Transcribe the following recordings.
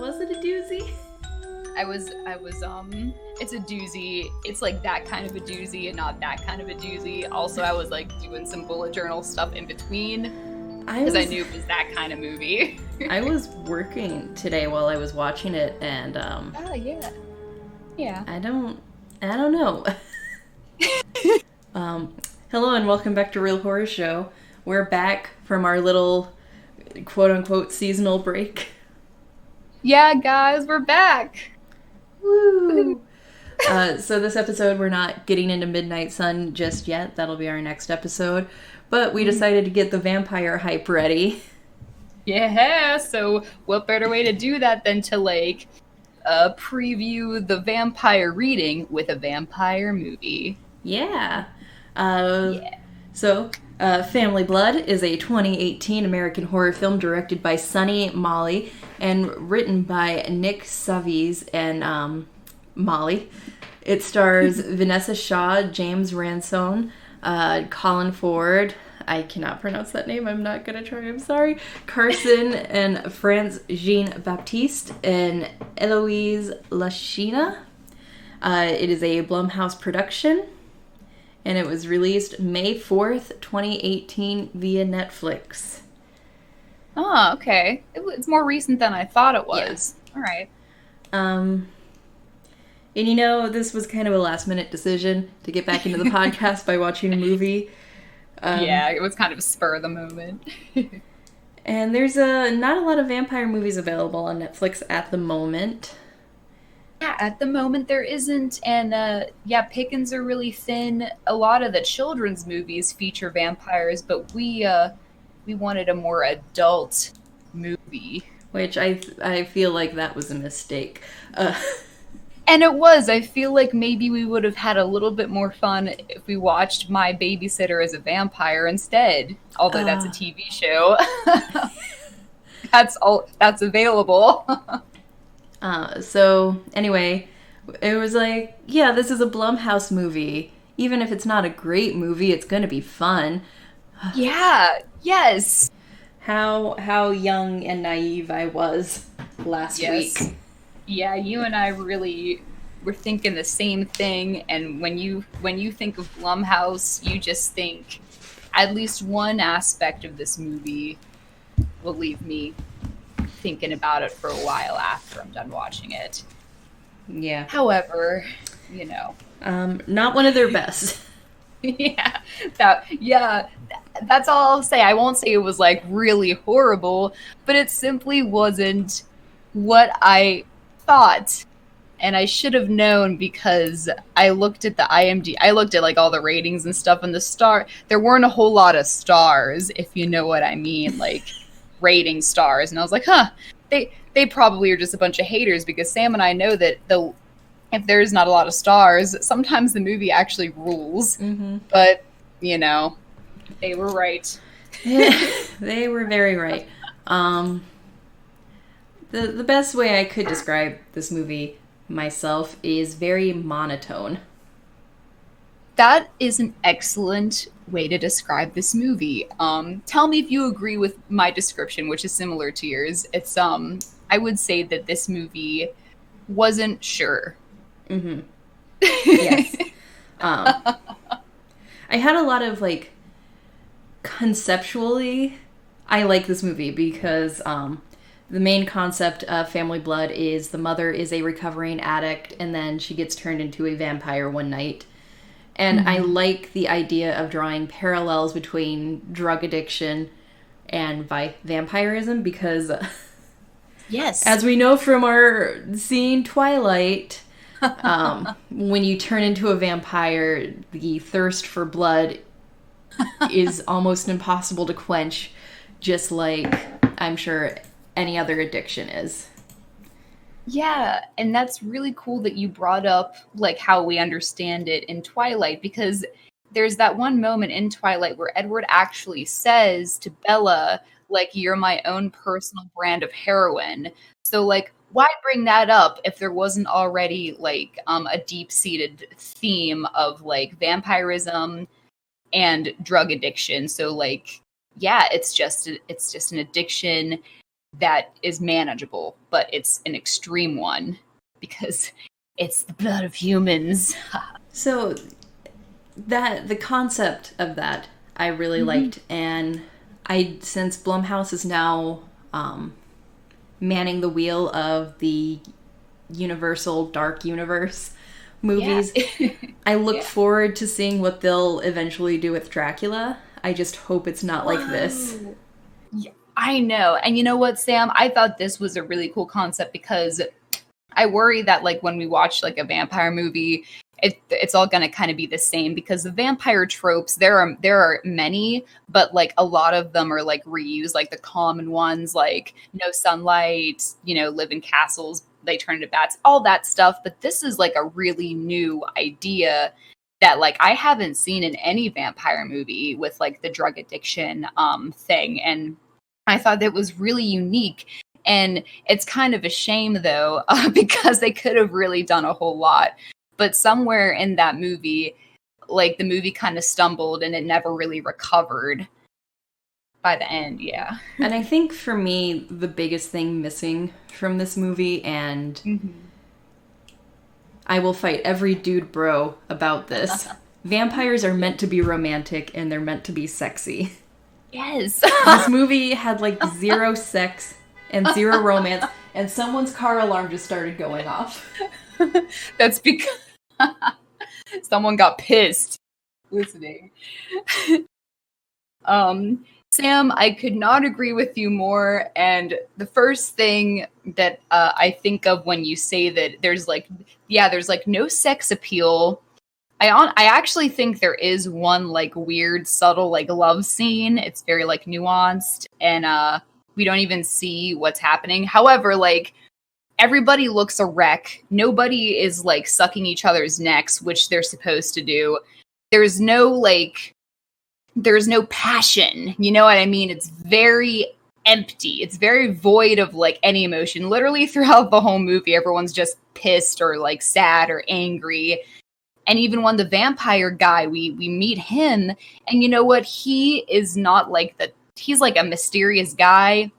Was it a doozy? It's a doozy. It's like that kind of a doozy and not that kind of a doozy. Also, I was like doing some bullet journal stuff in between because I knew it was that kind of movie. I was working today while I was watching it, and Oh yeah. I don't know. Hello and welcome back to Real Horror Show. We're back from our little quote-unquote seasonal break. Yeah, guys, we're back. Woo! So this episode, we're not getting into Midnight Sun just yet. That'll be our next episode. But we decided to get the vampire hype ready. Yeah, so what better way to do that than to, preview the vampire reading with a vampire movie. Yeah. So, Family Blood is a 2018 American horror film directed by Sunny Molly and written by Nick Savies and Molly. It stars Vanessa Shaw, James Ransone, Colin Ford, I cannot pronounce that name, I'm not going to try, I'm sorry, Carson and Franz Jean-Baptiste, and Eloise Lashina. It is a Blumhouse production, and it was released May 4th, 2018 via Netflix. Oh, okay. It's more recent than I thought it was. Yeah. All right. And you know, this was kind of a last-minute decision to get back into the podcast by watching a movie. Yeah, it was kind of a spur of the moment. And there's not a lot of vampire movies available on Netflix at the moment. Yeah, at the moment there isn't, and pickings are really thin. A lot of the children's movies feature vampires, but we wanted a more adult movie. Which I feel like that was a mistake. And it was. I feel like maybe we would have had a little bit more fun if we watched My Babysitter as a Vampire instead. Although that's a TV show. That's available. So anyway, it was like, yeah, this is a Blumhouse movie. Even if it's not a great movie, it's going to be fun. Yeah. Yes. How young and naive I was last week. Yeah, you and I really were thinking the same thing, and when you think of Blumhouse, you just think at least one aspect of this movie will leave me thinking about it for a while after I'm done watching it. Yeah. However, you know. Not one of their best. That's all I'll say. I won't say it was really horrible, but it simply wasn't what I thought, and I should have known because I looked at the IMDb. I looked at all the ratings and stuff, and there weren't a whole lot of stars, if you know what I mean, rating stars. And I was like, they probably are just a bunch of haters, because Sam and I know that if there's not a lot of stars, sometimes the movie actually rules. Mm-hmm. But they were right. They were very right. The best way I could describe this movie myself is very monotone. That is an excellent way to describe this movie. Tell me if you agree with my description, which is similar to yours. It's I would say that this movie wasn't sure. Mm-hmm. Yes. I had a lot of conceptually, I like this movie because the main concept of Family Blood is the mother is a recovering addict, and then she gets turned into a vampire one night. And I like the idea of drawing parallels between drug addiction and vampirism, because yes, as we know from our seeing Twilight, when you turn into a vampire, the thirst for blood is almost impossible to quench, just like I'm sure any other addiction is. Yeah, and that's really cool that you brought up how we understand it in Twilight, because there's that one moment in Twilight where Edward actually says to Bella, you're my own personal brand of heroin. So why bring that up if there wasn't already a deep-seated theme of vampirism and drug addiction? So it's just an addiction. that is manageable, but it's an extreme one because it's the blood of humans. So the concept of that I really liked, and since Blumhouse is now manning the wheel of the Universal Dark Universe movies, I look forward to seeing what they'll eventually do with Dracula. I just hope it's not like this. Yeah, I know. And you know what, Sam? I thought this was a really cool concept because I worry that like when we watch like a vampire movie, it's all going to kind of be the same, because the vampire tropes, there are many, but like a lot of them are like reused, like the common ones, like no sunlight, live in castles, they turn into bats, all that stuff. But this is like a really new idea that like I haven't seen in any vampire movie, with like the drug addiction thing. And I thought that was really unique. And it's kind of a shame though, because they could have really done a whole lot. But somewhere in that movie, like the movie kind of stumbled and it never really recovered by the end. Yeah. And I think for me, the biggest thing missing from this movie, and I will fight every dude bro about this, vampires are meant to be romantic and they're meant to be sexy. Yes. This movie had like zero sex and zero romance, and someone's car alarm just started going off. That's because someone got pissed listening. Sam, I could not agree with you more. And the first thing that I think of when you say that there's no sex appeal, I actually think there is one like weird, subtle like love scene. It's very like nuanced, and we don't even see what's happening. However, like everybody looks a wreck. Nobody is like sucking each other's necks, which they're supposed to do. There's no passion. You know what I mean? It's very empty. It's very void of like any emotion. Literally throughout the whole movie, everyone's just pissed or like sad or angry. And even when the vampire guy, we meet him, and you know what? He is not like he's like a mysterious guy.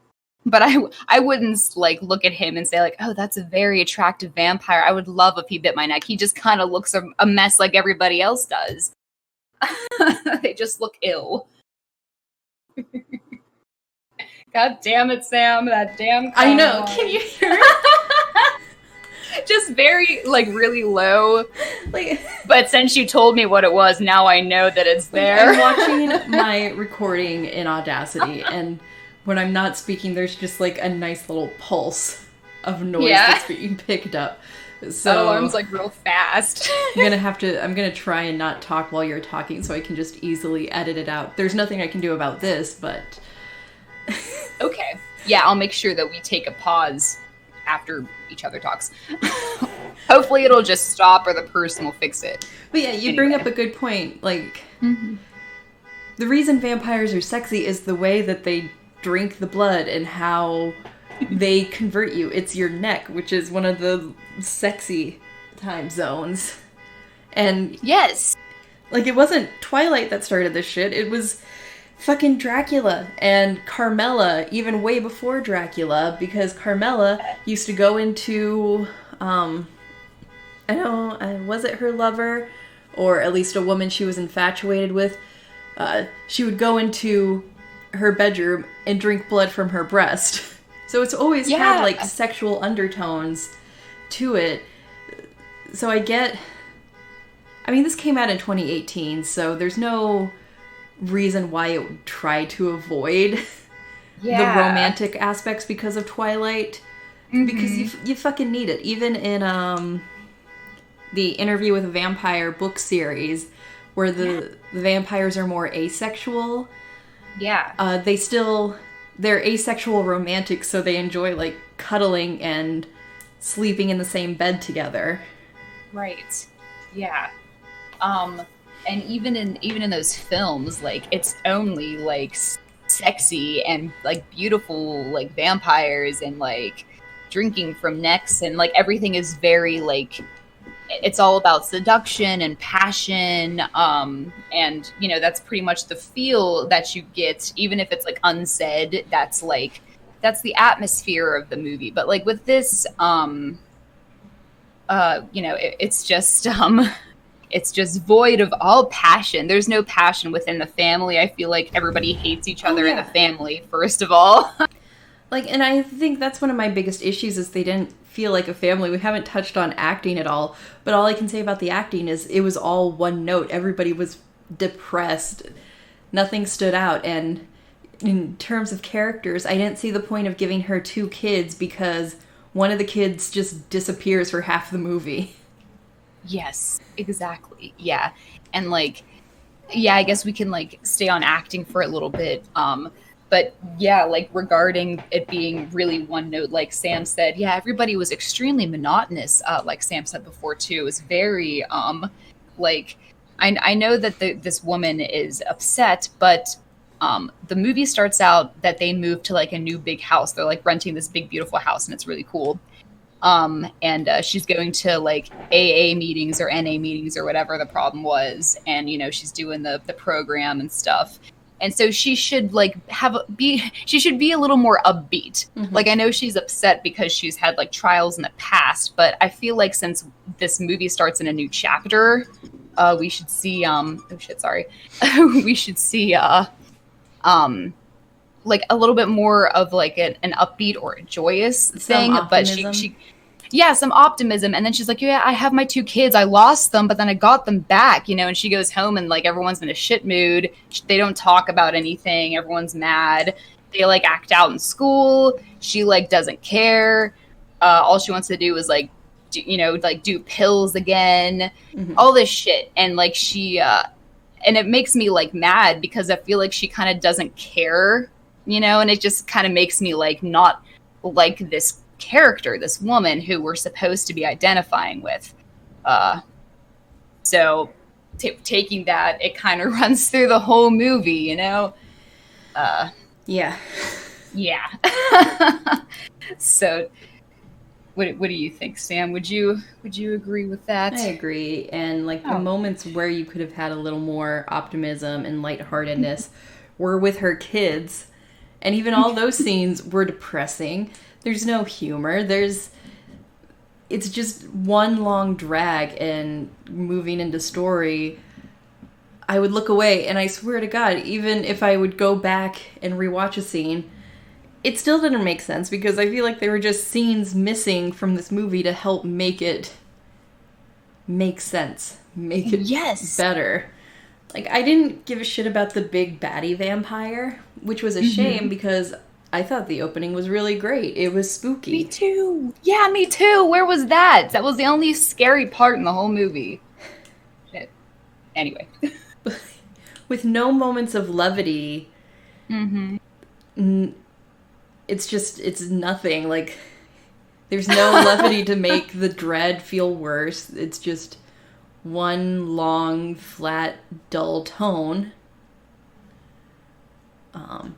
But I wouldn't like look at him and say like, oh, that's a very attractive vampire. I would love if he bit my neck. He just kind of looks a mess like everybody else does. They just look ill. God damn it, Sam. That damn I know. Can you hear it? Just very like really low. Like, but since you told me what it was, now I know that it's there. I'm watching my recording in Audacity, and when I'm not speaking, there's just like a nice little pulse of noise that's being picked up. So that alarm's like real fast. I'm gonna try and not talk while you're talking so I can just easily edit it out. There's nothing I can do about this, but okay. Yeah, I'll make sure that we take a pause after each other talks. Hopefully it'll just stop, or the person will fix it. But yeah, you bring up a good point. Like, the reason vampires are sexy is the way that they drink the blood and how they convert you. It's your neck, which is one of the sexy time zones. And yes, like it wasn't Twilight that started this shit. It was fucking Dracula and Carmella, even way before Dracula, because Carmella used to go into was it her lover, or at least a woman she was infatuated with? She would go into her bedroom and drink blood from her breast. So it's always had like sexual undertones to it. So this came out in 2018, so there's no reason why it would try to avoid the romantic aspects because of Twilight. Because you fucking need it. Even in the Interview with a Vampire book series, where the vampires are more asexual. Yeah. They're asexual romantics, so they enjoy like cuddling and sleeping in the same bed together. Right. Yeah. And even in those films, like it's only like sexy and like beautiful like vampires and like drinking from necks, and like everything is very like it's all about seduction and passion, and that's pretty much the feel that you get, even if it's like unsaid. That's like the atmosphere of the movie. But like with this, it's just it's just void of all passion. There's no passion within the family. I feel like everybody hates each other in the family, first of all. Like, and I think that's one of my biggest issues is they didn't feel like a family. We haven't touched on acting at all, but all I can say about the acting is it was all one note. Everybody was depressed. Nothing stood out. And in terms of characters, I didn't see the point of giving her 2 kids because one of the kids just disappears for half the movie. Yes, exactly. Yeah. And like, yeah, I guess we can like stay on acting for a little bit. But yeah, like regarding it being really one note, like Sam said, yeah, everybody was extremely monotonous. Like Sam said before too, it was very like I know that this woman is upset, but the movie starts out that they move to like a new big house. They're like renting this big beautiful house, and it's really cool. And she's going to like AA meetings or NA meetings or whatever the problem was, and you know she's doing the program and stuff. And so she should like she should be a little more upbeat. Mm-hmm. Like I know she's upset because she's had like trials in the past, but I feel like since this movie starts in a new chapter, we should see we should see like a little bit more of like an upbeat or a joyous thing. But she some optimism. And then she's like, yeah, I have my 2 kids. I lost them, but then I got them back, you know, and she goes home and like everyone's in a shit mood. They don't talk about anything. Everyone's mad. They like act out in school. She like doesn't care. All she wants to do is like, do pills again, all this shit. And like she, and it makes me like mad because I feel like she kind of doesn't care, you know, and it just kind of makes me like not like this character, this woman who we're supposed to be identifying with. So taking that, it kind of runs through the whole movie, you know? Yeah. So what do you think, Sam? Would you agree with that? I agree. And like the moments where you could have had a little more optimism and lightheartedness were with her kids. And even all those scenes were depressing. There's no humor. It's just one long drag, and moving into story, I would look away, and I swear to God, even if I would go back and rewatch a scene, it still didn't make sense because I feel like there were just scenes missing from this movie to help make it make sense, make it better. Like, I didn't give a shit about the big baddie vampire, which was a shame because I thought the opening was really great. It was spooky. Me too. Yeah, me too. Where was that? That was the only scary part in the whole movie. Shit. Anyway. With no moments of levity, it's nothing. Like, there's no levity to make the dread feel worse. It's just one long, flat, dull tone.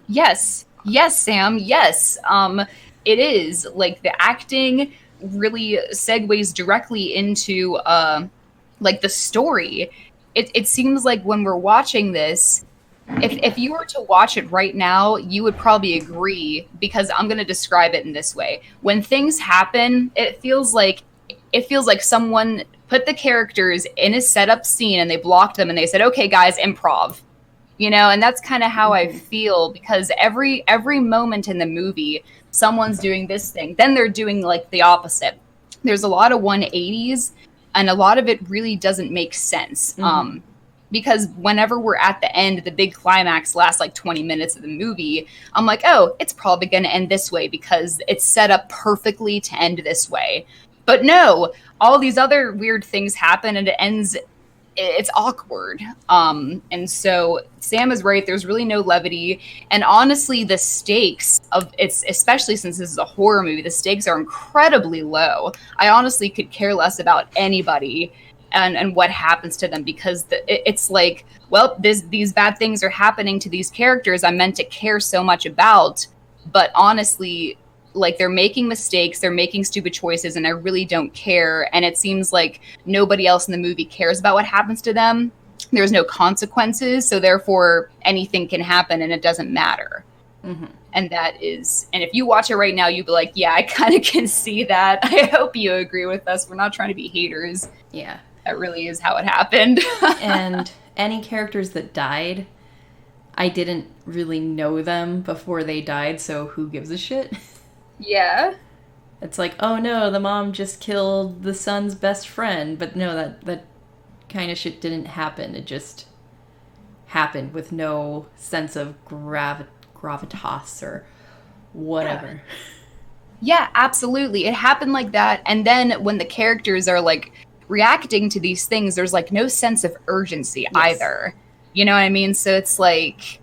Yes, Sam. Yes. It is like the acting really segues directly into like the story. It seems like when we're watching this, if you were to watch it right now, you would probably agree because I'm going to describe it in this way. When things happen, it feels like someone put the characters in a setup scene and they blocked them and they said, "Okay, guys, improv." You know, and that's kind of how I feel because every moment in the movie, someone's doing this thing. Then they're doing like the opposite. There's a lot of 180s and a lot of it really doesn't make sense. Because whenever we're at the end, the big climax lasts like 20 minutes of the movie. I'm like, oh, it's probably going to end this way because it's set up perfectly to end this way. But no, all these other weird things happen and it ends. It's awkward. And so Sam is right. There's really no levity. And honestly, the stakes of it's, especially since this is a horror movie, the stakes are incredibly low. I honestly could care less about anybody and what happens to them because it's like, well, these bad things are happening to these characters I'm meant to care so much about. But honestly, like they're making mistakes, they're making stupid choices, and I really don't care. And it seems like nobody else in the movie cares about what happens to them. There's no consequences, so therefore anything can happen and it doesn't matter. And that is, and if you watch it right now, you'd be like, yeah, I kind of can see that. I hope you agree with us. We're not trying to be haters. Yeah. That really is how it happened. And any characters that died, I didn't really know them before they died, so who gives a shit? Yeah. It's like, oh no, the mom just killed the son's best friend. But no, that kind of shit didn't happen. It just happened with no sense of gravitas or whatever. Yeah, absolutely. It happened like that. And then when the characters are like reacting to these things, there's like no sense of urgency either. You know what I mean? So it's like...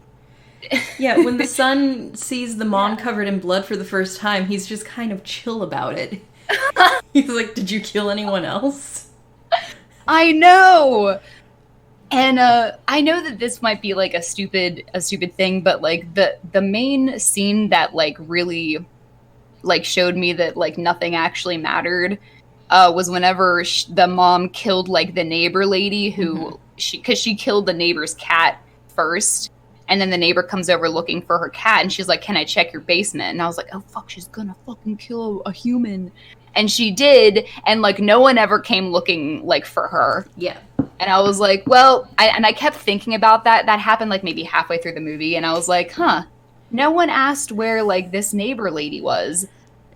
Yeah, when the son sees the mom covered in blood for the first time, he's just kind of chill about it. He's like, did you kill anyone else? I know! And I know that this might be like a stupid thing, but like the main scene that like really like showed me that like nothing actually mattered was whenever the mom killed like the neighbor lady who because she killed the neighbor's cat first, and then the neighbor comes over looking for her cat, and she's like, "Can I check your basement?" And I was like, "Oh fuck, she's gonna fucking kill a human," and she did, and like no one ever came looking like for her. Yeah. And I was like, well, I kept thinking about that. That happened like maybe halfway through the movie, and I was like, huh, no one asked where like this neighbor lady was.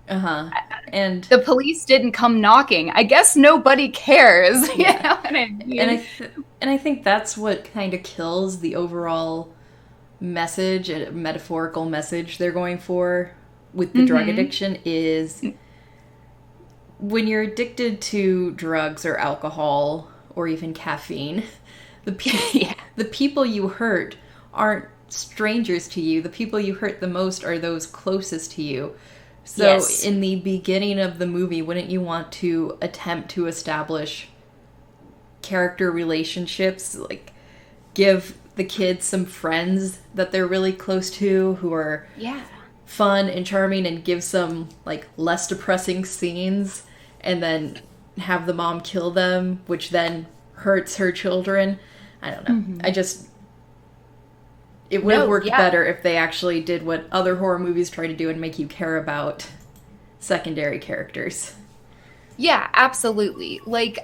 And the police didn't come knocking. I guess nobody cares. You know what I mean? And I think that's what kind of kills the overall message, a metaphorical message they're going for with the drug addiction is when you're addicted to drugs or alcohol or even caffeine, the people you hurt aren't strangers to you. The people you hurt the most are those closest to you. So in the beginning of the movie, wouldn't you want to attempt to establish character relationships? Like, give the kids some friends that they're really close to who are fun and charming, and give some, like, less depressing scenes, and then have the mom kill them, which then hurts her children. I don't know. It would have worked better if they actually did what other horror movies try to do and make you care about secondary characters. Yeah, absolutely. Like,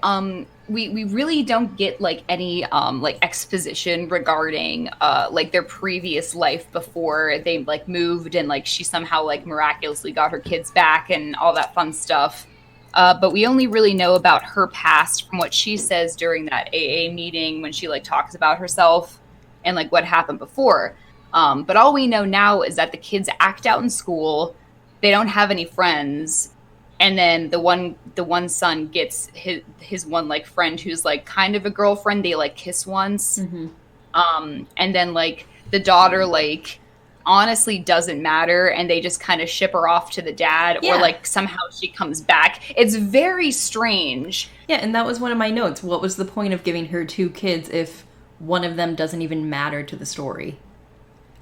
we really don't get, like, any, like, exposition regarding, like, their previous life before they, like, moved and, like, she somehow, like, miraculously got her kids back and all that fun stuff. But we only really know about her past from what she says during that AA meeting when she, like, talks about herself and like what happened before. But all we know now is that the kids act out in school. They don't have any friends. And then the one son gets his one like friend who's like kind of a girlfriend. They like kiss once. And then like the daughter like honestly doesn't matter, and they just kind of ship her off to the dad, or like somehow she comes back. It's very strange. Yeah, and that was one of my notes. What was the point of giving her two kids if one of them doesn't even matter to the story?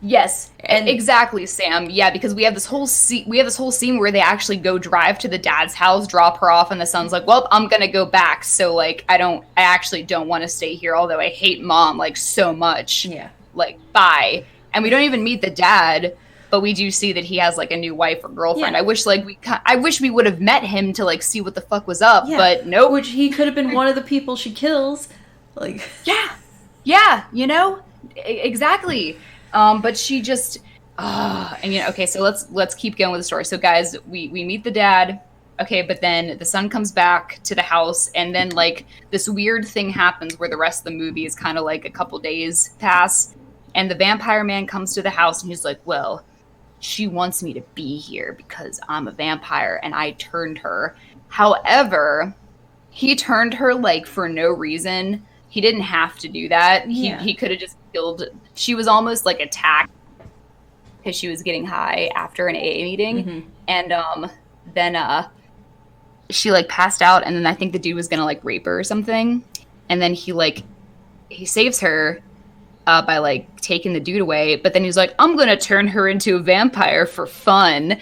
Yes, and exactly, Sam. Yeah, because we have this whole scene where they actually go drive to the dad's house, drop her off, and the son's like, "Well, I'm gonna go back." So like, I actually don't want to stay here, although I hate mom like so much. Yeah, like bye. And we don't even meet the dad, but we do see that he has like a new wife or girlfriend. Yeah. I wish we would have met him to like see what the fuck was up, but nope. Which he could have been one of the people she kills. Like, yeah, you know, exactly. But she just, and you know, okay, so let's keep going with the story. So guys, we meet the dad. Okay, but then the son comes back to the house, and then like this weird thing happens where the rest of the movie is kind of like a couple days pass, and the vampire man comes to the house, and he's like, well, she wants me to be here because I'm a vampire and I turned her. However, he turned her like for no reason. He didn't have to do that. Yeah. He could have just killed. She was almost like attacked because she was getting high after an AA meeting. And then she like passed out, and then I think the dude was gonna like rape her or something. And then he saves her by like taking the dude away, but then he's like, I'm gonna turn her into a vampire for fun,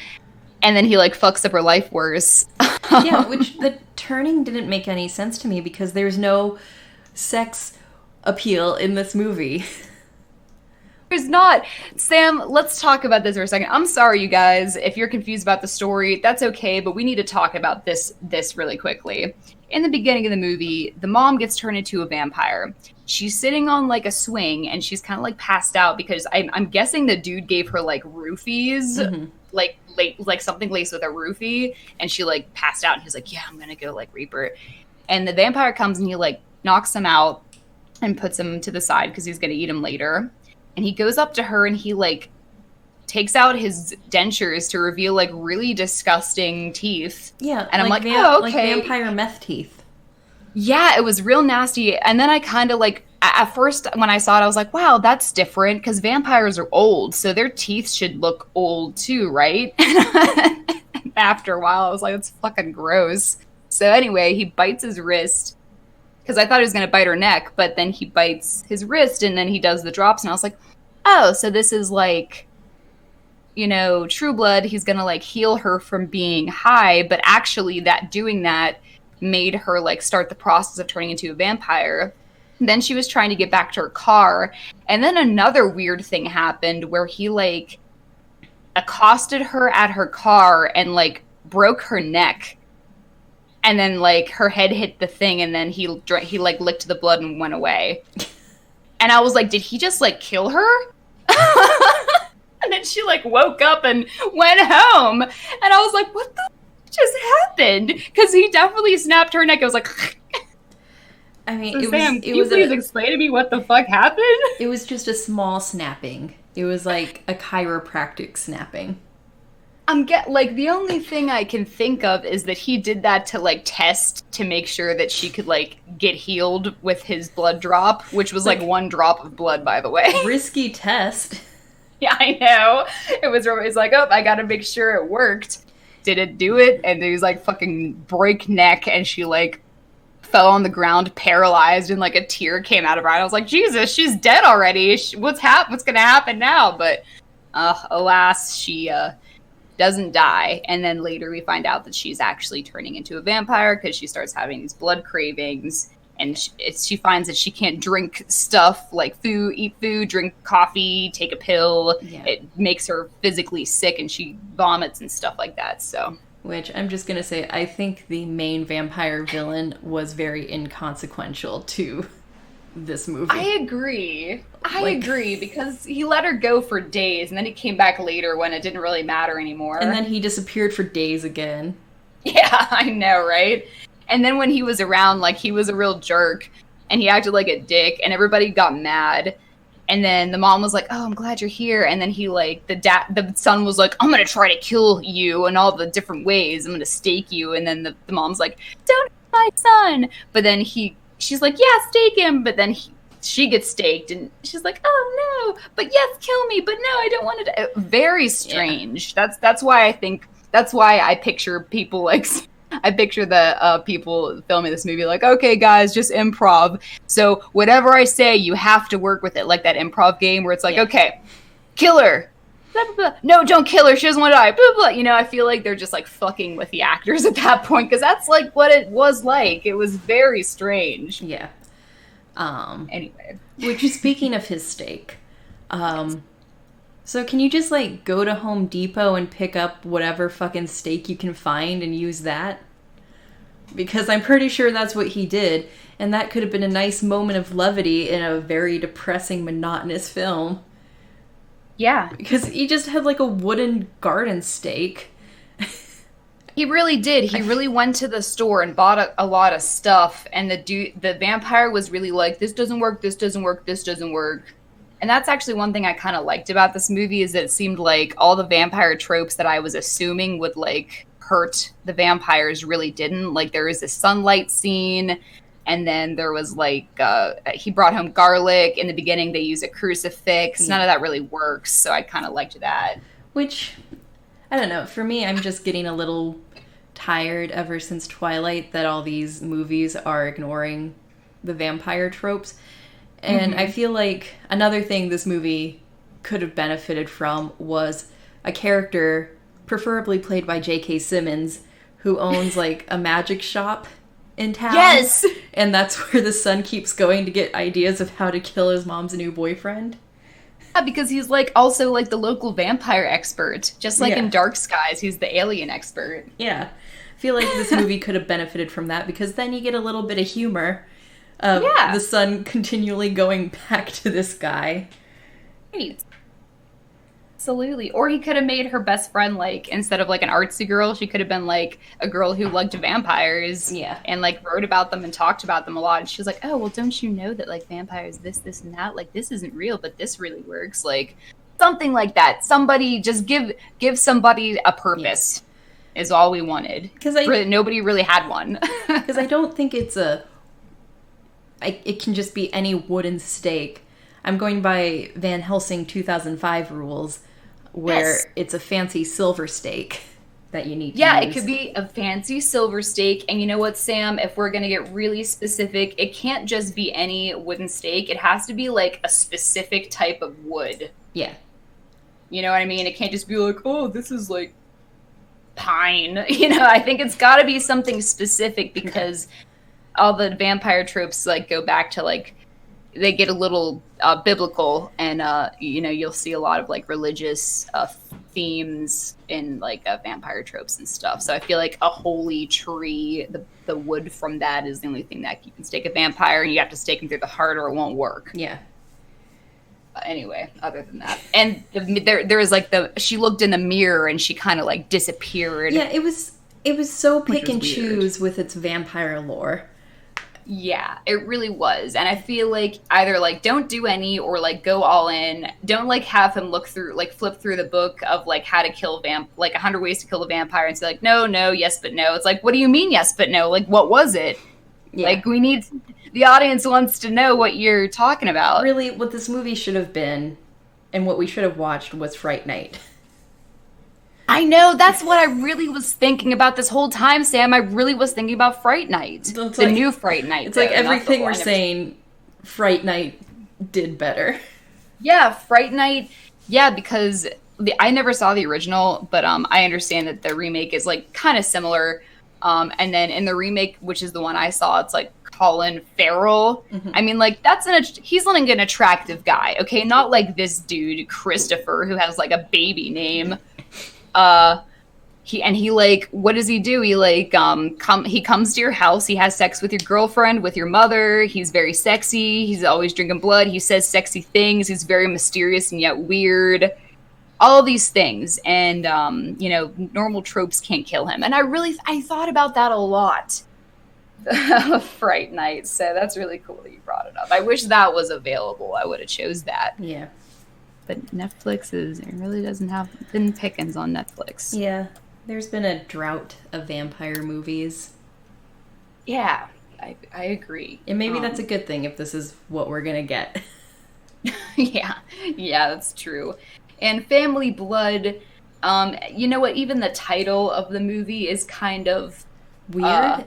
and then he like fucks up her life worse. Yeah, which the turning didn't make any sense to me because there's no sex appeal in this movie. There's not. Sam, let's talk about this for a second. I'm sorry, you guys, if you're confused about the story, that's okay, but we need to talk about this really quickly. In the beginning of the movie, the mom gets turned into a vampire. She's sitting on like a swing and she's kind of like passed out because I'm guessing the dude gave her like roofies, like something laced with a roofie, and she like passed out and he's like, yeah, I'm gonna go like reap her. And the vampire comes and he like knocks him out and puts him to the side because he's gonna eat him later. And he goes up to her and he like takes out his dentures to reveal like really disgusting teeth. Yeah, and I'm like, oh, okay. Like vampire meth teeth. Yeah, it was real nasty. And then I kind of like, at first when I saw it, I was like, wow, that's different because vampires are old, so their teeth should look old too, right? After a while, I was like, that's fucking gross. So anyway, he bites his wrist because I thought he was going to bite her neck, but then he bites his wrist and then he does the drops. And I was like, oh, so this is like, you know, True Blood. He's going to like heal her from being high. But actually doing that made her like start the process of turning into a vampire. And then she was trying to get back to her car. And then another weird thing happened where he like accosted her at her car and like broke her neck. And then, like, her head hit the thing, and then he like, licked the blood and went away. And I was like, did he just, like, kill her? And then she, like, woke up and went home. And I was like, what the f- just happened? Because he definitely snapped her neck. I was like... I mean, so Sam, can you please explain to me what the fuck happened? It was just a small snapping. It was, like, a chiropractic snapping. The only thing I can think of is that he did that to like test to make sure that she could like get healed with his blood drop, which was like one drop of blood, by the way. Risky test. Yeah, I know. It was always like, oh, I gotta make sure it worked. Did it do it? And he was like fucking break neck, and she like fell on the ground paralyzed, and like a tear came out of her eye. I was like, Jesus, she's dead already. What's gonna happen now? But alas, she doesn't die. And then later we find out that she's actually turning into a vampire because she starts having these blood cravings, and she finds that she can't drink stuff like eat food, drink coffee, take a pill. Yeah. It makes her physically sick and she vomits and stuff like that. So, which I'm just gonna say, I think the main vampire villain was very inconsequential to this movie. I agree because he let her go for days and then he came back later when it didn't really matter anymore. And then he disappeared for days again. Yeah, I know, right? And then when he was around, like, he was a real jerk and he acted like a dick and everybody got mad. And then the mom was like, oh, I'm glad you're here. And then he like, the son was like, I'm going to try to kill you in all the different ways. I'm going to stake you. And then the mom's like, don't hit my son. But then she's like, yeah, stake him. But then she gets staked and she's like, oh no, but yes, kill me. But no, I don't want to. Very strange. Yeah. That's why I picture people like, I picture the people filming this movie like, okay, guys, just improv. So whatever I say, you have to work with it. Like that improv game where it's like, okay, kill her. Blah, blah, blah. No, don't kill her. She doesn't want to die. Blah, blah. You know, I feel like they're just like fucking with the actors at that point because that's like what it was like. It was very strange. Yeah. Anyway. Which, speaking of his steak, so can you just like go to Home Depot and pick up whatever fucking steak you can find and use that? Because I'm pretty sure that's what he did, and that could have been a nice moment of levity in a very depressing, monotonous film. Yeah. Because he just had like a wooden garden steak. He really did. He really went to the store and bought a lot of stuff, and the vampire was really like, this doesn't work, this doesn't work, this doesn't work. And that's actually one thing I kind of liked about this movie is that it seemed like all the vampire tropes that I was assuming would like hurt the vampires really didn't. Like there was a sunlight scene, and then there was like he brought home garlic. In the beginning they use a crucifix. None of that really works, so I kind of liked that. Which, I don't know, for me I'm just getting a little tired ever since Twilight that all these movies are ignoring the vampire tropes. And I feel like another thing this movie could have benefited from was a character, preferably played by J.K. Simmons, who owns like a magic shop in town. Yes! And that's where the son keeps going to get ideas of how to kill his mom's new boyfriend. because he's like also like the local vampire expert. Just like in Dark Skies, he's the alien expert. Yeah. I feel like this movie could have benefited from that, because then you get a little bit of humor of the son continually going back to this guy. Right. Absolutely. Or he could have made her best friend, like, instead of like an artsy girl, she could have been like a girl who liked vampires. Yeah. And like wrote about them and talked about them a lot. And she was like, oh, well, don't you know that like vampires, this, and that, like this isn't real, but this really works. Like something like that. Somebody just give somebody a purpose is all we wanted. Because nobody really had one. Because I don't think it's it can just be any wooden stake. I'm going by Van Helsing 2005 rules, where it's a fancy silver stake that you need to use. It could be a fancy silver stake. And you know what, Sam? If we're going to get really specific, it can't just be any wooden stake. It has to be like a specific type of wood. Yeah. You know what I mean? It can't just be like, oh, this is like pine. You know, I think it's got to be something specific, because all the vampire tropes like go back to like, they get a little biblical, and you know, you'll see a lot of like religious themes in like vampire tropes and stuff. So I feel like a holy tree, the wood from that is the only thing that you can stake a vampire, and you have to stake him through the heart or it won't work. Yeah. Anyway, other than that, and there was like she looked in the mirror and she kind of like disappeared. Yeah, it was so pick and choose with its vampire lore. Yeah, it really was. And I feel like either like don't do any, or like go all in. Don't like have him flip through the book of like how to kill 100 ways to kill a vampire and say like, no, yes, but no. It's like, what do you mean yes, but no? Like, what was it? Yeah. Like, the audience wants to know what you're talking about. Really, what this movie should have been, and what we should have watched, was Fright Night. I know, that's what I really was thinking about this whole time, Sam. I really was thinking about Fright Night. The new Fright Night. It's like everything we're saying, Fright Night did better. Yeah, Fright Night. Yeah, because I never saw the original, but I understand that the remake is like kind of similar. And then in the remake, which is the one I saw, it's like Colin Farrell. Mm-hmm. I mean, like he's like an attractive guy, okay? Not like this dude Christopher, who has like a baby name. He like, what does he do? He like he comes to your house, he has sex with your girlfriend, with your mother. He's very sexy, he's always drinking blood, he says sexy things, he's very mysterious and yet weird, all these things. And you know, normal tropes can't kill him. And I thought about that a lot. Fright Night. So that's really cool that you brought it up. I wish that was available. I would have chose that. Yeah. But Netflix it really doesn't have thin pickings on Netflix. Yeah, there's been a drought of vampire movies. Yeah, I agree. And maybe that's a good thing if this is what we're gonna get. yeah, that's true. And Family Blood, you know what? Even the title of the movie is kind of weird.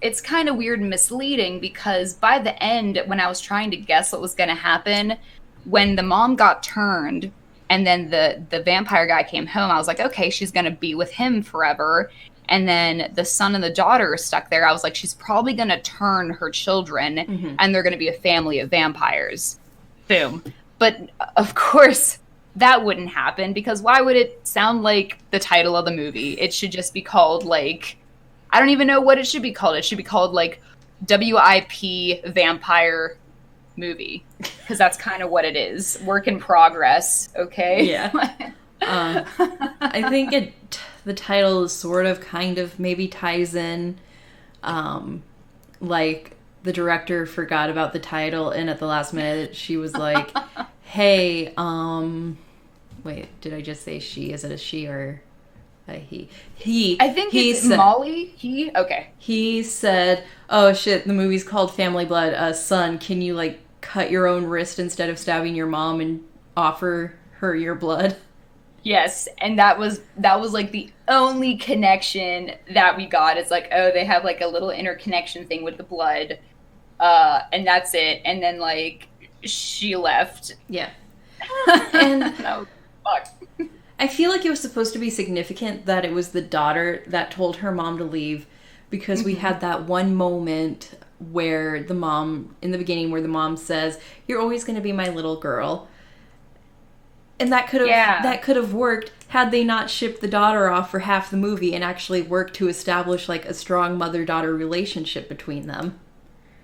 It's kind of weird and misleading, because by the end, when I was trying to guess what was gonna happen, when the mom got turned and then the vampire guy came home, I was like, okay, she's going to be with him forever. And then the son and the daughter are stuck there. I was like, she's probably going to turn her children and they're going to be a family of vampires. Boom. But of course, that wouldn't happen, because why would it sound like the title of the movie? It should just be called like, I don't even know what it should be called. It should be called like WIP Vampire Movie, because that's kind of what it is. Work in progress. Okay. Yeah. I think the title is sort of kind of maybe ties in, like the director forgot about the title, and at the last minute she was like, hey, wait, did I just say she? Is it a she or a he? I think it's Molly. He? Okay. He said, oh shit, the movie's called Family Blood. Son, can you like cut your own wrist instead of stabbing your mom and offer her your blood? Yes, and that was like the only connection that we got. It's like, oh, they have like a little interconnection thing with the blood, and that's it. And then like she left. Yeah. And no, fuck. I feel like it was supposed to be significant that it was the daughter that told her mom to leave, because we had that one moment where the mom, in the beginning, where the mom says, you're always going to be my little girl. And that could have worked had they not shipped the daughter off for half the movie and actually worked to establish like a strong mother-daughter relationship between them.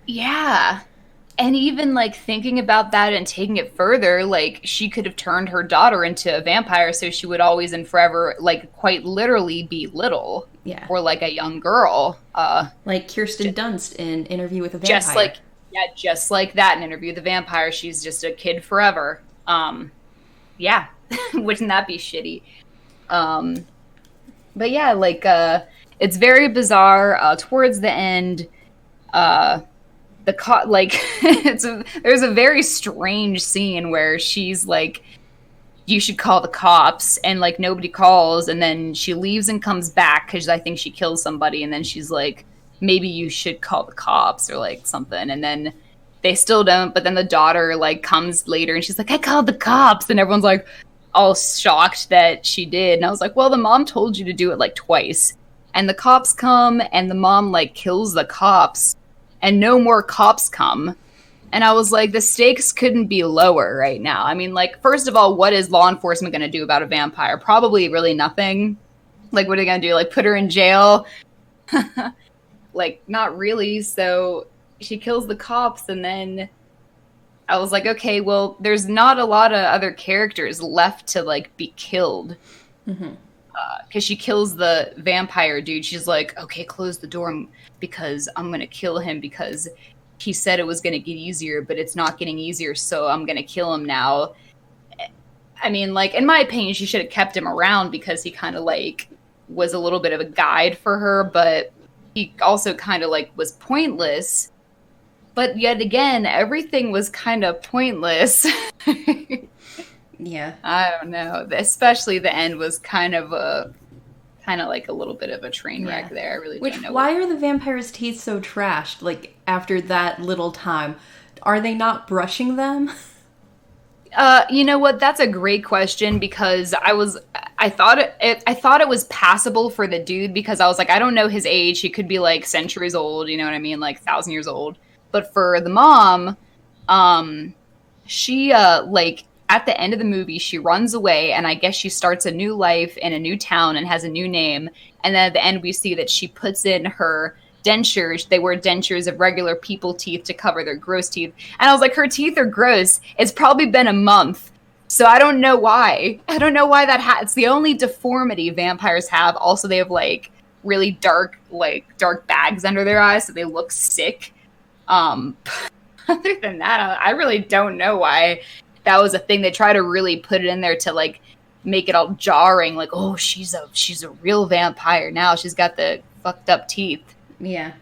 Yeah. And even like thinking about that and taking it further, like she could have turned her daughter into a vampire so she would always and forever like quite literally be little. Yeah. Or like a young girl. Like Kirsten Dunst in Interview with a Vampire. Just like that in Interview with the Vampire. She's just a kid forever. Yeah. Wouldn't that be shitty? But yeah, like, it's very bizarre. Towards the end, there's a very strange scene where she's like, you should call the cops, and like nobody calls, and then she leaves and comes back because I think she kills somebody, and then she's like, maybe you should call the cops or like something, and then they still don't, but then the daughter like comes later and she's like, I called the cops, and everyone's like all shocked that she did, and I was like, well, the mom told you to do it like twice, and the cops come and the mom like kills the cops and no more cops come. And I was like, the stakes couldn't be lower right now. I mean, like, first of all, what is law enforcement going to do about a vampire? Probably really nothing. Like, what are they going to do? Like, put her in jail? Like, not really. So she kills the cops, and then I was like, okay, well, there's not a lot of other characters left to, like, be killed. Mm-hmm. Because she kills the vampire dude. She's like, okay, close the door because I'm going to kill him because he said it was going to get easier, but it's not getting easier, so I'm going to kill him now. I mean, like, in my opinion, she should have kept him around because he kind of, like, was a little bit of a guide for her, but he also kind of, like, was pointless. But yet again, everything was kind of pointless. Yeah. I don't know. Especially the end was kind of like a little bit of a train wreck there. I really don't know. Why are the vampire's teeth so trashed, like, after that little time? Are they not brushing them? You know what? That's a great question because I thought it was passable for the dude because I was like, I don't know his age. He could be like centuries old, you know what I mean? Like 1,000 years old. But for the mom, she like at the end of the movie, she runs away, and I guess she starts a new life in a new town and has a new name. And then at the end, we see that she puts in her dentures. They wear dentures of regular people teeth to cover their gross teeth. And I was like, her teeth are gross. It's probably been a month. So I don't know why. I don't know why that it's the only deformity vampires have. Also, they have like really dark bags under their eyes, so they look sick. Other than that, I really don't know why that was a thing. They try to really put it in there to like make it all jarring, like, oh, she's a real vampire now. She's got the fucked up teeth. Yeah.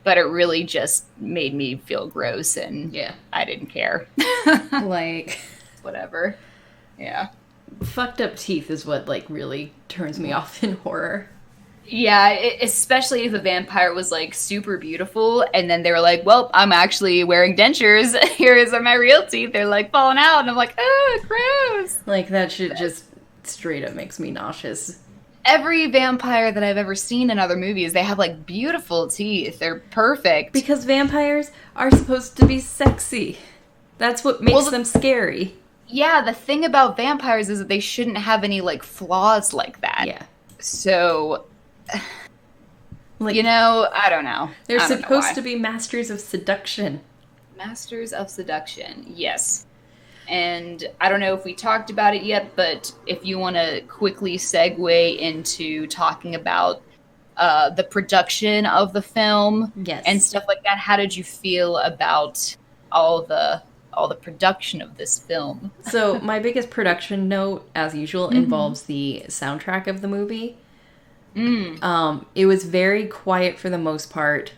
But it really just made me feel gross, and yeah, I didn't care. Like, whatever. Yeah. Fucked up teeth is what like really turns me off in horror. Yeah, especially if a vampire was, like, super beautiful, and then they were like, well, I'm actually wearing dentures. Here's my real teeth. They're, like, falling out, and I'm like, oh, gross. Like, that shit just straight up makes me nauseous. Every vampire that I've ever seen in other movies, they have, like, beautiful teeth. They're perfect. Because vampires are supposed to be sexy. That's what makes them scary. Yeah, the thing about vampires is that they shouldn't have any, like, flaws like that. Yeah. So... like, you know, I don't know. They're supposed to be masters of seduction. Masters of seduction, yes. And I don't know if we talked about it yet, but if you want to quickly segue into talking about the production of the film and stuff like that, how did you feel about all the production of this film? So my biggest production note, as usual, involves the soundtrack of the movie. It was very quiet for the most part.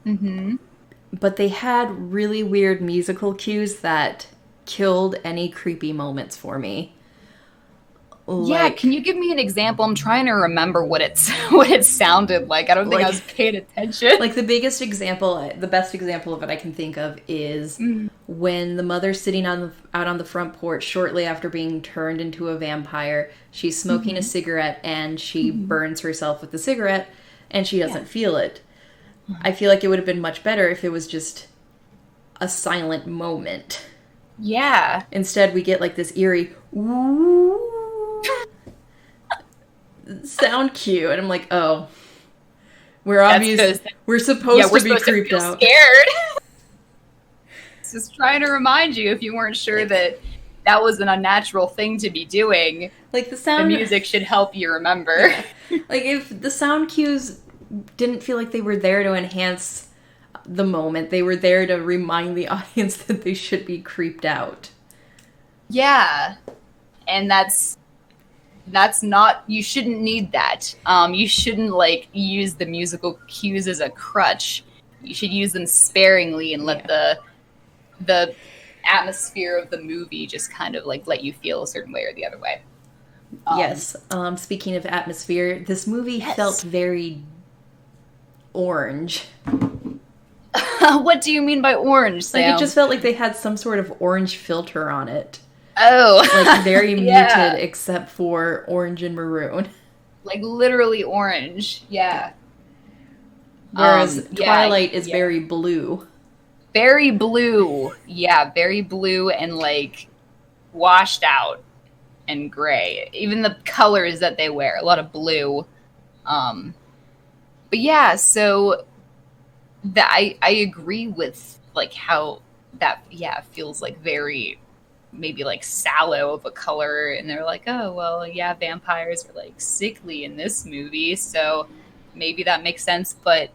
Mm-hmm. But they had really weird musical cues that killed any creepy moments for me. Yeah, can you give me an example? I'm trying to remember what it sounded like. I don't think I was paying attention. Like the best example of it I can think of is when the mother's sitting out on the front porch shortly after being turned into a vampire. She's smoking a cigarette and she burns herself with the cigarette and she doesn't feel it. I feel like it would have been much better if it was just a silent moment. Yeah. Instead, we get like this eerie Ooh. Sound cue. And I'm like, oh. We're supposed to be creeped out. Scared. Just trying to remind you if you weren't sure that was an unnatural thing to be doing. Like the music should help you remember. Yeah. Like if the sound cues didn't feel like they were there to enhance the moment, they were there to remind the audience that they should be creeped out. Yeah. And that's not, you shouldn't need that. You shouldn't like use the musical cues as a crutch. You should use them sparingly and let the atmosphere of the movie just kind of like let you feel a certain way or the other way. Yes. Speaking of atmosphere, this movie felt very orange. What do you mean by orange, Sam? Like it just felt like they had some sort of orange filter on it. Oh. Like very muted except for orange and maroon. Like literally orange. Yeah. Whereas Twilight is very blue. Very blue. Yeah, very blue and like washed out and gray. Even the colors that they wear, a lot of blue. But yeah, so that I agree with like how that feels like very maybe like sallow of a color, and they're like, oh well, yeah, vampires are like sickly in this movie, so maybe that makes sense. But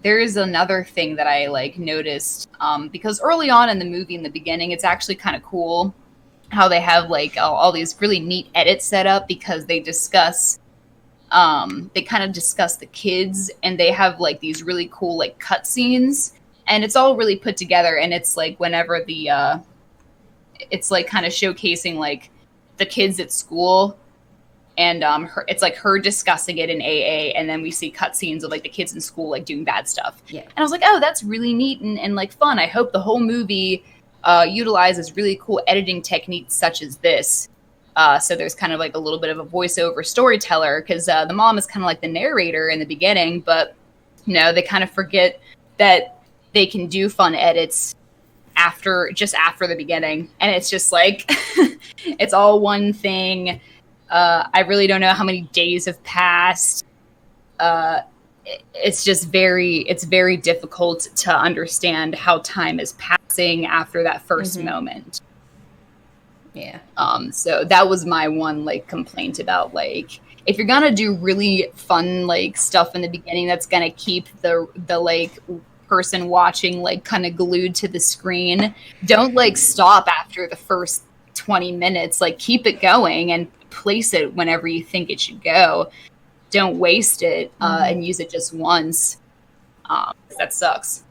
there is another thing that I like noticed, because early on in the movie, in the beginning, it's actually kind of cool how they have like all these really neat edits set up, because they discuss they kind of discuss the kids, and they have like these really cool like cut scenes, and it's all really put together, and it's like whenever the it's like kind of showcasing like the kids at school, and it's like her discussing it in AA, and then we see cutscenes of like the kids in school like doing bad stuff. Yeah. And I was like, oh, that's really neat and like fun. I hope the whole movie utilizes really cool editing techniques such as this. So there's kind of like a little bit of a voiceover storyteller, because the mom is kind of like the narrator in the beginning, but they kind of forget that they can do fun edits after the beginning, and it's just like it's all one thing. I really don't know how many days have passed. It's very difficult to understand how time is passing after that first moment. Yeah. So that was my one like complaint about like, if you're gonna do really fun like stuff in the beginning that's gonna keep the like person watching like kind of glued to the screen, don't like stop after the first 20 minutes. Like keep it going and place it whenever you think it should go. Don't waste it and use it just once. That sucks.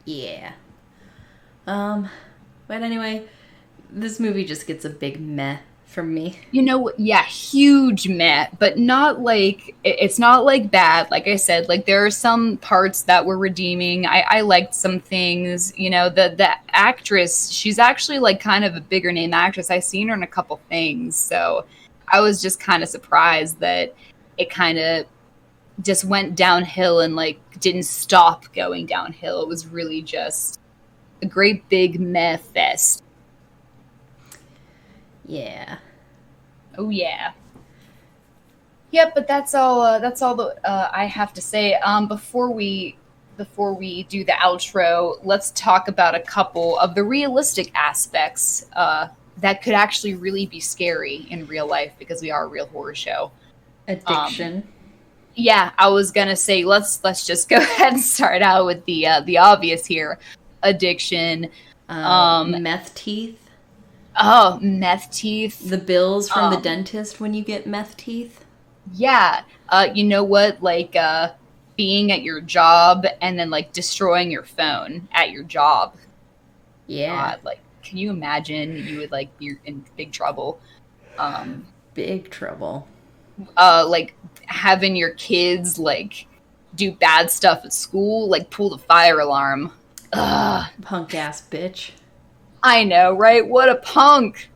Yeah. But anyway, this movie just gets a big meh from me. Huge meh, but not like, it's not like bad. Like I said, like there are some parts that were redeeming. I liked some things. The actress, she's actually like kind of a bigger name actress. I've seen her in a couple things, so I was just kind of surprised that it kind of just went downhill and like didn't stop going downhill. It was really just a great big meh fest. Yeah. Oh yeah. Yep, but that's all. That's all that I have to say. Before we do the outro, let's talk about a couple of the realistic aspects that could actually really be scary in real life, because we are a real horror show. Addiction. Yeah, I was gonna say let's just go ahead and start out with the obvious here. Addiction. Meth teeth. Oh, meth teeth. The bills from the dentist when you get meth teeth. Yeah. You know what? Like, being at your job and then, like, destroying your phone at your job. Yeah. God, like, can you imagine you would, like, be in big trouble? Big trouble. Like, having your kids, like, do bad stuff at school, like, pull the fire alarm. Ugh. Punk-ass bitch. I know, right? What a punk.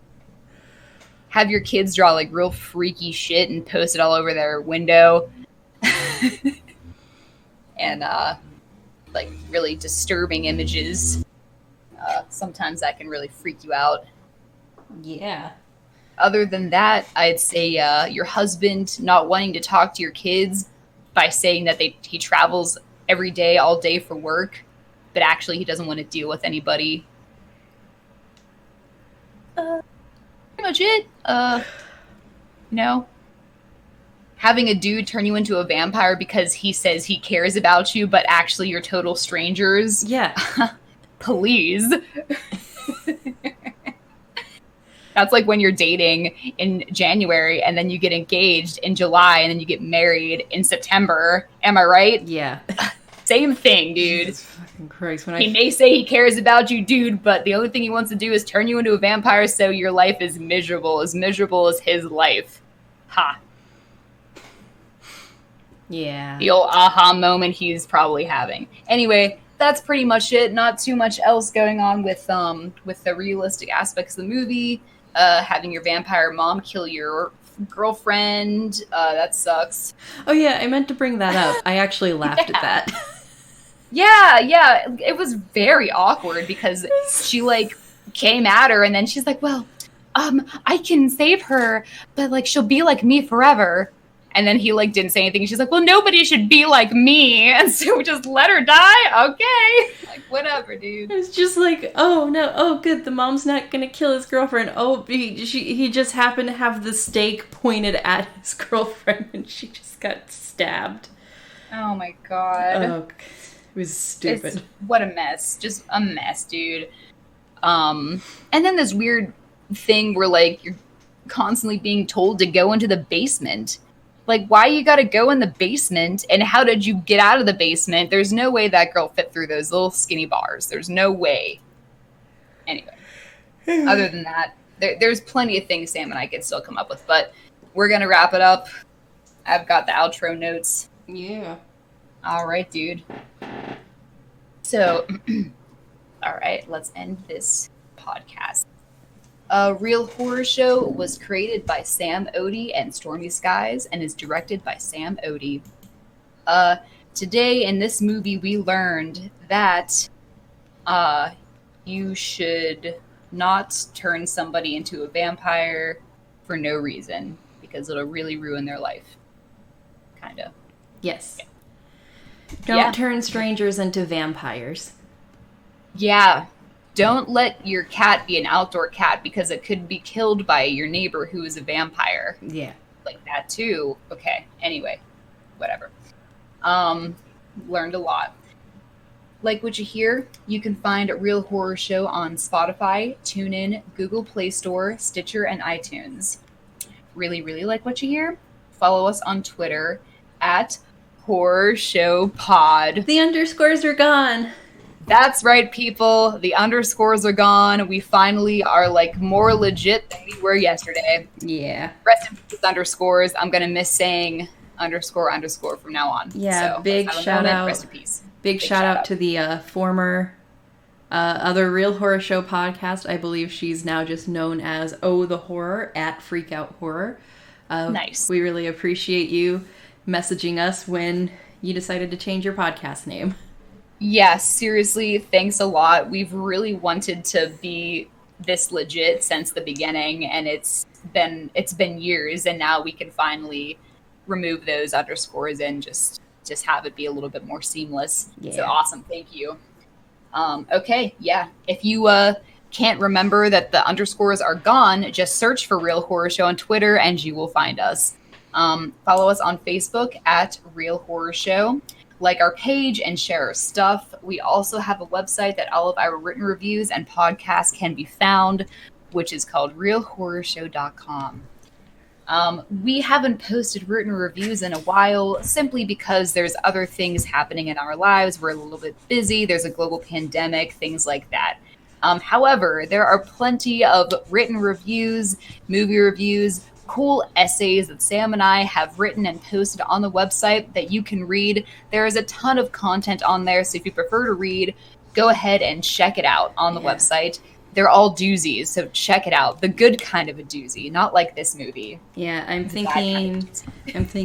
Have your kids draw like real freaky shit and post it all over their window. And like really disturbing images. Sometimes that can really freak you out. Yeah. Other than that, I'd say your husband not wanting to talk to your kids by saying that he travels every day, all day for work, but actually he doesn't want to deal with anybody. Pretty much it. Having a dude turn you into a vampire because he says he cares about you, but actually you're total strangers. Yeah. Please. That's like when you're dating in January and then you get engaged in July and then you get married in September. Am I right? Yeah. Same thing, dude. Jesus fucking Christ. He may say he cares about you, dude, but the only thing he wants to do is turn you into a vampire so your life is miserable as his life. Ha. Yeah. The old aha moment he's probably having. Anyway, that's pretty much it. Not too much else going on with the realistic aspects of the movie. Having your vampire mom kill your girlfriend, that sucks. Oh yeah, I meant to bring that up. I actually laughed at that. Yeah, it was very awkward because she like came at her and then she's like, well, I can save her, but like she'll be like me forever. And then he like didn't say anything. She's like, well, nobody should be like me. And so we just let her die. Okay. Like, whatever, dude. It's just like, oh no, oh good, the mom's not gonna kill his girlfriend. Oh, he just happened to have the stake pointed at his girlfriend and she just got stabbed. Oh my god. Oh, it was stupid. What a mess. Just a mess, dude. And then this weird thing where like you're constantly being told to go into the basement. Like, why you gotta go in the basement, and how did you get out of the basement? There's no way that girl fit through those little skinny bars. There's no way. Anyway, other than that, there's plenty of things Sam and I could still come up with, but we're gonna wrap it up. I've got the outro notes. Yeah. All right, dude. So, all right, let's end this podcast. Real Horror Show was created by Sam Odie and Stormy Skies and is directed by Sam Odie. Today in this movie we learned that you should not turn somebody into a vampire for no reason because it'll really ruin their life. Kinda. Yes. Yeah. Don't turn strangers into vampires. Yeah. Don't let your cat be an outdoor cat because it could be killed by your neighbor who is a vampire. Yeah. Like that too. Okay. Anyway, whatever. Learned a lot. Like what you hear, you can find Real Horror Show on Spotify, TuneIn, Google Play Store, Stitcher, and iTunes. Really, really like what you hear? Follow us on Twitter at Horror Show Pod. The underscores are gone. That's right, people. The underscores are gone. We finally are like more legit than we were yesterday. Yeah. Rest in peace, underscores. I'm gonna miss saying underscore from now on. Yeah. So, big shout out. Rest in peace. Big shout out to the former other Real Horror Show podcast. I believe she's now just known as Oh the Horror at Freak Out Horror. Nice. We really appreciate you messaging us when you decided to change your podcast name. Yeah, seriously, thanks a lot. We've really wanted to be this legit since the beginning, and it's been years, and now we can finally remove those underscores and just have it be a little bit more seamless. Yeah. So awesome, thank you. Okay, yeah. If you can't remember that the underscores are gone, just search for Real Horror Show on Twitter, and you will find us. Follow us on Facebook at Real Horror Show. Like our page and share our stuff. We also have a website that all of our written reviews and podcasts can be found, which is called realhorrorshow.com. We haven't posted written reviews in a while simply because there's other things happening in our lives. We're a little bit busy. There's a global pandemic, things like that. However, there are plenty of written reviews, movie reviews, cool essays that Sam and I have written and posted on the website that you can read. There is a ton of content on there, so if you prefer to read, go ahead and check it out on the website. They're all doozies, so check it out. The good kind of a doozy, not like this movie. Yeah, I'm thinking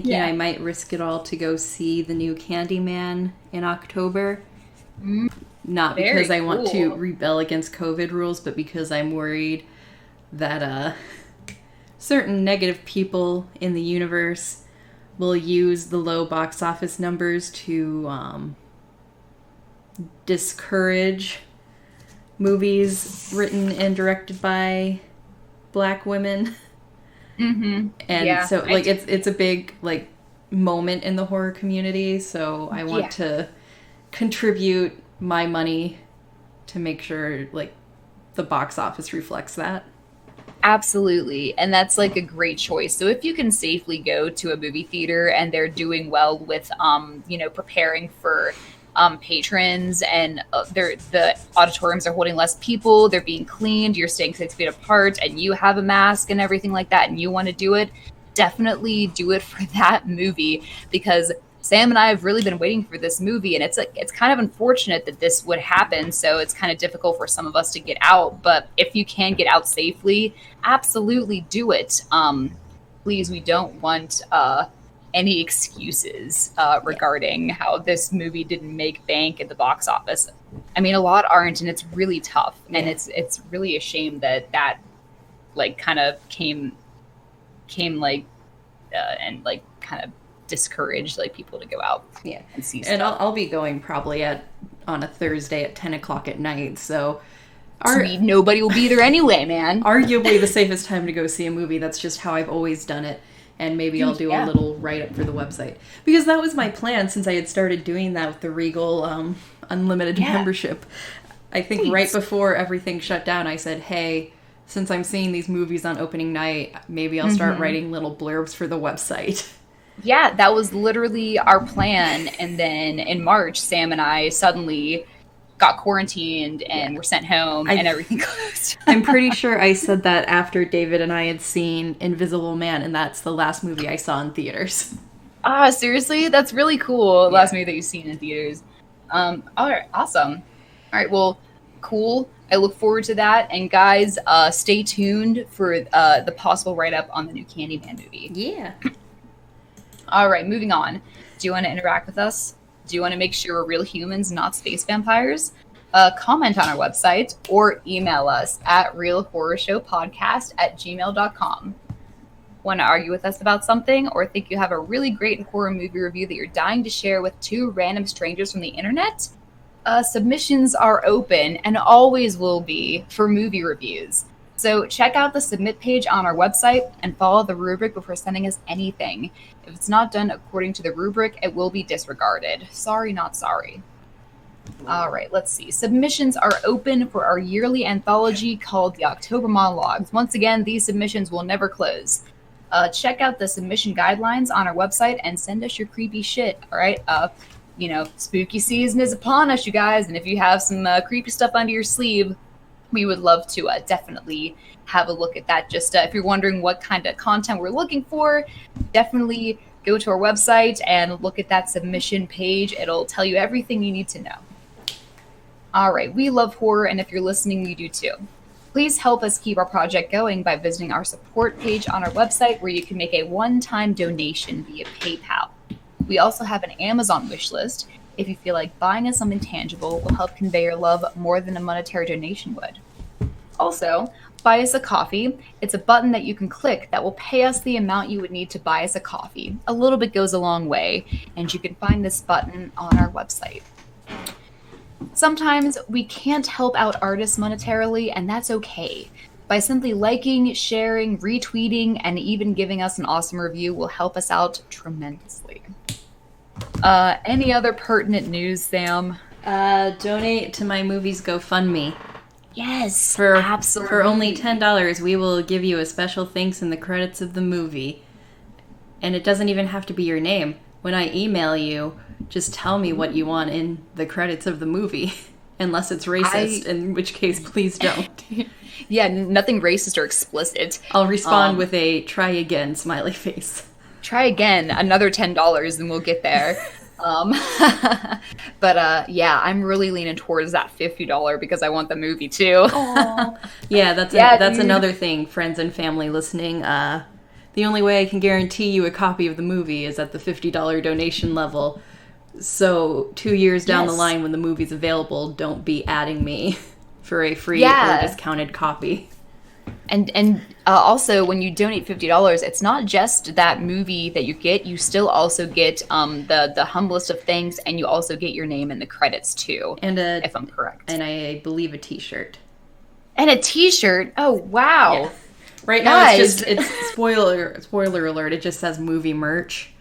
yeah. I might risk it all to go see the new Candyman in October. Not because I want to rebel against COVID rules, but because I'm worried that certain negative people in the universe will use the low box office numbers to discourage movies written and directed by Black women. Mm-hmm. And so, like, it's a big, like, moment in the horror community, so I want to contribute my money to make sure, like, the box office reflects that. Absolutely. And that's like a great choice. So if you can safely go to a movie theater and they're doing well with, preparing for patrons, and the auditoriums are holding less people, they're being cleaned, you're staying 6 feet apart, and you have a mask and everything like that, and you want to do it, definitely do it for that movie, because Sam and I have really been waiting for this movie, and it's kind of unfortunate that this would happen, so it's kind of difficult for some of us to get out, but if you can get out safely, absolutely do it. Please, we don't want any excuses regarding how this movie didn't make bank at the box office. I mean, a lot aren't, and it's really tough, and it's really a shame that like kind of came like and like kind of discourage like people to go out and see stuff. And I'll be going probably on a Thursday at 10 o'clock at night, so nobody will be there anyway, man. Arguably the safest time to go see a movie. That's just how I've always done it, and maybe I'll do a little write-up for the website, because that was my plan since I had started doing that with the Regal unlimited membership. I think right before everything shut down, I said, hey, since I'm seeing these movies on opening night, maybe I'll start writing little blurbs for the website. Yeah, that was literally our plan. And then in March, Sam and I suddenly got quarantined and were sent home and everything closed. I'm pretty sure I said that after David and I had seen Invisible Man, and that's the last movie I saw in theaters. Ah, seriously? That's really cool. Last movie that you've seen in theaters. All right, awesome. All right, well, cool. I look forward to that. And guys, stay tuned for the possible write-up on the new Candyman movie. Yeah. All right, moving on. Do you want to interact with us? Do you want to make sure we're real humans, not space vampires? Comment on our website or email us at realhorrorshowpodcast@gmail.com. Want to argue with us about something, or think you have a really great horror movie review that you're dying to share with two random strangers from the internet? Submissions are open and always will be for movie reviews. So check out the submit page on our website and follow the rubric before sending us anything. If it's not done according to the rubric, it will be disregarded. Sorry, not sorry. All right, let's see. Submissions are open for our yearly anthology called the October Monologues. Once again, these submissions will never close. Check out the submission guidelines on our website and send us your creepy shit, all right? Spooky season is upon us, you guys, and if you have some creepy stuff under your sleeve, we would love to definitely have a look at that. Just if you're wondering what kind of content we're looking for, definitely go to our website and look at that submission page. It'll tell you everything you need to know. All right, we love horror, and if you're listening, we do too. Please help us keep our project going by visiting our support page on our website, where you can make a one-time donation via PayPal. We also have an Amazon wish list. If you feel like buying us something tangible will help convey your love more than a monetary donation would. Also, buy us a coffee. It's a button that you can click that will pay us the amount you would need to buy us a coffee. A little bit goes a long way, and you can find this button on our website. Sometimes we can't help out artists monetarily, and that's okay. By simply liking, sharing, retweeting, and even giving us an awesome review will help us out tremendously. Any other pertinent news, Sam? Donate to my movie's GoFundMe. Yes, absolutely. For only $10, we will give you a special thanks in the credits of the movie. And it doesn't even have to be your name. When I email you, just tell me what you want in the credits of the movie. Unless it's racist, in which case, please don't. Yeah, nothing racist or explicit. I'll respond with a try again smiley face. Try again, another $10, and we'll get there. Yeah, I'm really leaning towards that $50 because I want the movie too. Yeah, that's another thing, friends and family listening. The only way I can guarantee you a copy of the movie is at the $50 donation level. So 2 years down the line when the movie's available, don't be adding me for a free or discounted copy. And also, when you donate $50, it's not just that movie that you get. You still also get the humblest of things, and you also get your name in the credits too. And if I'm correct. And I believe a T-shirt. And a T-shirt. Oh wow! Yeah. Right now, it's spoiler alert. It just says movie merch.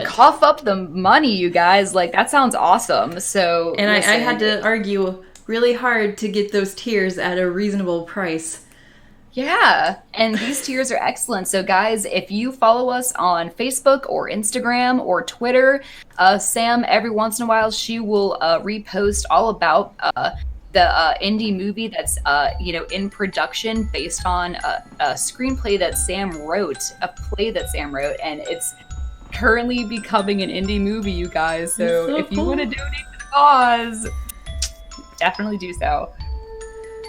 Cough up the money, you guys. Like, that sounds awesome. So, and I had to argue really hard to get those tiers at a reasonable price. Yeah, and these tiers are excellent. So, guys, if you follow us on Facebook or Instagram or Twitter, Sam, every once in a while, she will repost all about the indie movie that's in production based on a screenplay that Sam wrote, a play that Sam wrote, and it's currently becoming an indie movie, you guys. So if you want to donate to the cause, definitely do so.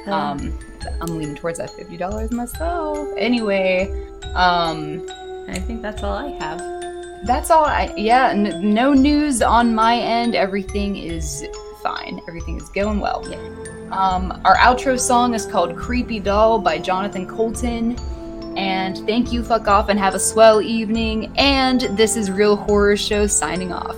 I'm leaning towards that $50 myself. Anyway, I think that's all I have. That's all. No news on my end. Everything is fine. Everything is going well. Yeah. Our outro song is called Creepy Doll by Jonathan Colton. And thank you, fuck off, and have a swell evening. And this is Real Horror Show signing off.